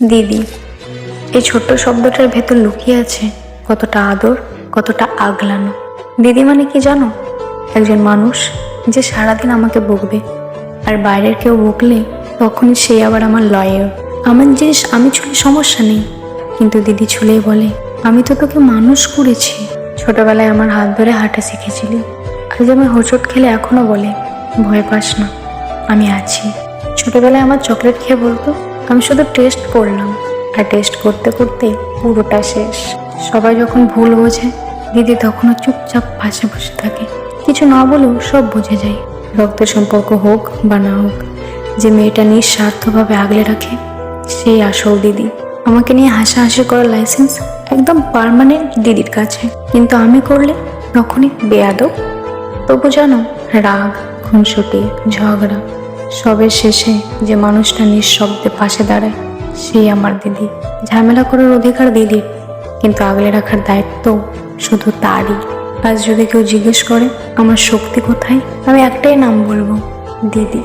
দিদি, এই ছোট্ট শব্দটার ভেতর লুকিয়ে আছে কতটা আদর, কতটা আগলানো। দিদি মানে কি জানো? একজন মানুষ যে সারাদিন আমাকে বকবে, আর বাইরের কেউ বকলে তখনই সে আবার আমার লয়ার। আমার জিনিস আমি ছুলে সমস্যা নেই, কিন্তু দিদি ছুলেই বলে আমি তো তোকে মানুষ করেছি। ছোটবেলায় আমার হাত ধরে হাঁটা শিখেছিলি, আজ আমি হোঁচট খেলে এখনো বলে ভয় পাস না, আমি আছি। ছোটবেলায় আমার চকলেট খেয়ে বলতো আমি শুধু টেস্ট করলাম, আর টেস্ট করতে করতে পুরোটা শেষ। সবাই যখন ভুল বোঝে, দিদি তখনও চুপচাপ পাশে বসে থাকে, কিছু না বলেও সব বুঝে যায়। রক্তের সম্পর্ক হোক বা না হোক, যে মেয়েটা নিঃস্বার্থভাবে আগলে রাখে সেই আসল দিদি। আমাকে নিয়ে হাসাহাসি করার লাইসেন্স একদম পার্মানেন্ট দিদির কাছে, কিন্তু আমি করলে তখনই বেয়াদব। তবু জানো, রাগ, খুনসুটি, ঝগড়া সবের শেষে যে মানুষটা নিঃশব্দে পাশে দাঁড়ায় সেই আমার দিদি। ঝামেলা করার অধিকার দিদির, কিন্তু আগলে রাখার দায়িত্ব শুধু তারই। আজ যদি কেউ জিজ্ঞেস করে আমার শক্তি কোথায়, আমি একটাই নাম বলবো, দিদি।